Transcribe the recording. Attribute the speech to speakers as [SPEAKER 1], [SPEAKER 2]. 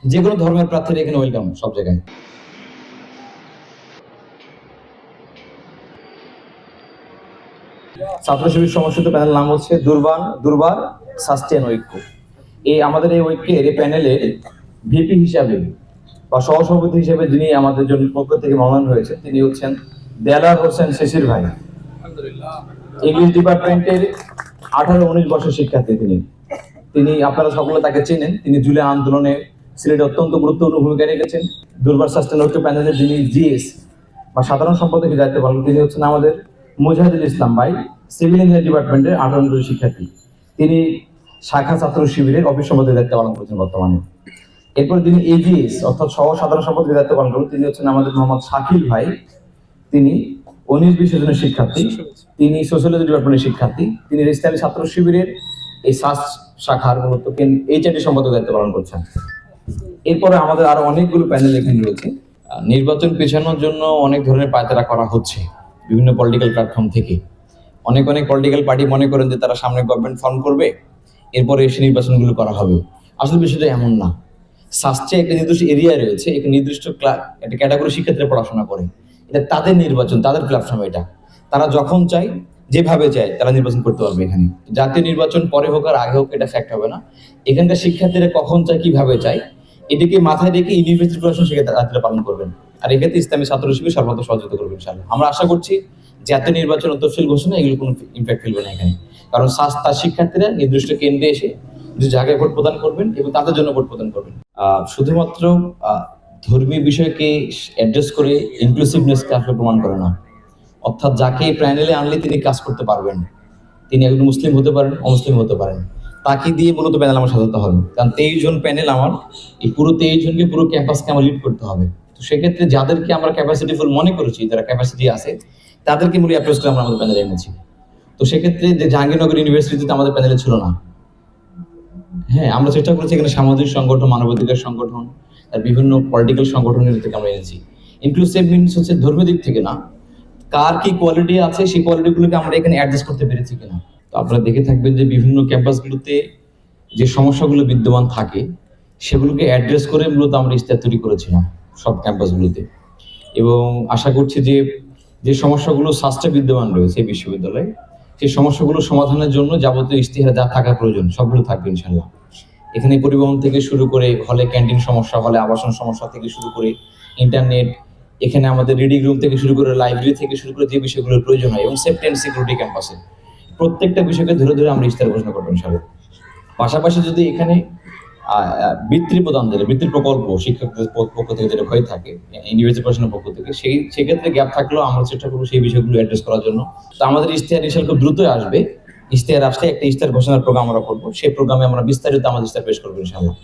[SPEAKER 1] যে কোনো ধর্মের প্রার্থীরা এখানে ওয়েলকাম সব জায়গায়। ছাত্র শিবির সমর্থিত প্যানেল নাম হচ্ছে দুর্বার সাস্টেন ঐক্য। আমাদের এই ঐক্যের এই প্যানেলের ভিপি হিসাবে বা সহসভাপতি হিসেবে যিনি আমাদের জন্য পক্ষ থেকে মনোনয়ন হয়েছে তিনি হচ্ছেন দেলার হোসেন শিশির ভাই। ইংলিশ ডিপার্টমেন্টের 18-19 বছর শিক্ষার্থী তিনি আপনারা সকলে তাকে চেনেন। তিনি জুলাই আন্দোলনে সিলেটে অত্যন্ত গুরুত্বপূর্ণ ভূমিকা রেখেছেন। দুর্বার সাস্টেন ঐক্য প্যানেলের যিনি জিএস বা সাধারণ সম্পাদকের দায়িত্ব পালন তিনি হচ্ছেন আমাদের মুজাহিদুল ইসলাম ভাই, সিভিল ইঞ্জিনিয়ারিং ডিপার্টমেন্টের 18 শিক্ষার্থী। তিনি শাখা ছাত্র শিবিরের অফিস সম্পাদকের দায়িত্ব পালন করছেন বর্তমানে। এরপর যিনি এজিএস অর্থাৎ সহ সাধারণ সম্পাদকের দায়িত্ব পালন করেন তিনি হচ্ছেন আমাদের মোহাম্মদ শাকিল ভাই। তিনি 19-20 জনের শিক্ষার্থী, তিনি সোশ্যোলজি ডিপার্টমেন্টের শিক্ষার্থী। তিনি ইসলামী ছাত্র শিবিরের এই শাখার মূলত এইচআরডি সম্পাদকের দায়িত্ব পালন করছেন। এরপরে আমাদের আরো অনেকগুলো প্যানেল এখানে রয়েছে। নির্বাচন পেছানোর জন্য অনেক ধরনের পায়তারা করা হচ্ছে বিভিন্ন পলিটিক্যাল প্ল্যাটফর্ম থেকে। অনেক পলিটিক্যাল পার্টি মনে করেন যে তারা সামনে গভর্নমেন্ট ফর্ম করবে, এরপরে এসে নির্বাচনগুলো করা হবে। আসলে বিষয়টা এমন না। সাস্টে একটা নির্দিষ্ট এরিয়া রয়েছে, একটা নির্দিষ্ট একটা ক্যাটাগরি শিক্ষার্থীরা পড়াশোনা করে। এটা তাদের নির্বাচন, তাদের প্ল্যাটফর্ম। এটা তারা যখন চায় যেভাবে চায় তারা নির্বাচন করতে পারবে। এখানে জাতীয় নির্বাচন পরে হোক আর আগে হোক এটা ফ্যাক্ট হবে না। এখানকার শিক্ষার্থীরা কখন চায় কিভাবে চায় এটিকে মাথায় রেখে ইউনিভার্সিটি প্রশাসন শিক্ষার্থীরা পালন করবেন। আর এক্ষেত্রে ইসলামী ছাত্র শিবির সর্বদা সহযোগিতা করবেন ইনশাআল্লাহ। আমরা আশা করছি জাতীয় নির্বাচন ও তফসিল ঘোষণা এগুলো কোনো ইম্প্যাক্ট ফেলবে না এখানে। কারণ তার শিক্ষার্থীরা নির্দিষ্ট কেন্দ্রে এসে যে জায়গায় ভোট প্রদান করবেন এবং তাদের জন্য ভোট প্রদান করবেন। শুধুমাত্র ধর্মীয় বিষয়কে অ্যাড্রেস করে ইনক্লুসিভনেসকে আসলে প্রমাণ করে না। অর্থাৎ যাকে প্যানেলে আনলে তিনি কাজ করতে পারবেন, তিনি একজন মুসলিম হতে পারেন, অমুসলিম হতে পারেন, তাকে দিয়ে মূলত প্যানেল আমার সাজাতে হবে। কারণ 23 জন প্যানেল আমার, এই পুরো 23 জনকে পুরো ক্যাম্পাসকে আমার লিড করতে হবে। তো সেক্ষেত্রে যাদেরকে আমরা ক্যাপাসিটি ফুল মনে করেছি, যারা ক্যাপাসিটি আছে তাদেরকে মূলত অ্যাপ্রোচ করে আমরা আমাদের প্যানেলে এনেছি। তো সেক্ষেত্রে যে জাহাঙ্গীরনগর ইউনিভার্সিটিতে আমাদের প্যানেলে ছিল না। হ্যাঁ, আমরা চেষ্টা করেছি এখানে সামাজিক সংগঠন, মানবাধিকার সংগঠন আর বিভিন্ন পলিটিক্যাল সংগঠনের থেকে আমরা এনেছি। ইনক্লুসিভ মিনস হচ্ছে ধর্মীয় দিক থেকে না, কার কি কোয়ালিটি আছে সেই কোয়ালিটিগুলোকে আমরা এখানে অ্যাডজাস্ট করতে পেরেছি কিনা। তো আপনারা দেখে থাকবেন যে বিভিন্ন ক্যাম্পাসগুলোতে যে সমস্যাগুলো বিদ্যমান থাকে সেগুলোকে অ্যাড্রেস করে মূলত আমরা ইস্তাহার তৈরি করেছিলাম সব ক্যাম্পাসগুলোতে। এবং আশা করছি যে সমস্যাগুলো সাস্টে বিদ্যমান রয়েছে বিশ্ববিদ্যালয়ে, সেই সমস্যাগুলো সমাধানের জন্য যাবতীয় ইস্তিহার যা থাকা প্রয়োজন সবগুলো থাকবে ইনশাল্লাহ। এখানে পরিবহন থেকে শুরু করে হলে ক্যান্টিন সমস্যা, হলে আবাসন সমস্যা থেকে শুরু করে ইন্টারনেট, এখানে আমাদের রিডিং রুম থেকে শুরু করে লাইব্রেরি থেকে শুরু করে যে বিষয়গুলোর প্রয়োজন হয় এবং সেফটি অ্যান্ড সিকিউরিটি ক্যাম্পাসে প্রত্যেকটা বিষয়কে ধরে ধরে আমরা ইস্তাহার ঘোষণা করবো ইনশাল্লাহ। পাশাপাশি যদি এখানে বৃত্তির প্রকল্প শিক্ষকদের পক্ষ থেকে যেটা হয়ে থাকে ইউনিভার্সিটি প্রশাসনের পক্ষ থেকে, সেক্ষেত্রে গ্যাপ থাকলেও আমরা চেষ্টা করবো সেই বিষয়গুলো অ্যাড্রেস করার জন্য। তো আমাদের ইস্তেহার ইনশাআল্লাহ খুব দ্রুতই আসবে। ইস্তেহার আসলে একটা ইস্তেহার ঘোষণার প্রোগ্রাম আমরা করবো, সেই প্রোগ্রামে আমরা বিস্তারিত আমাদের ইস্তেহার পেশ করবো ইনশাআল্লাহ।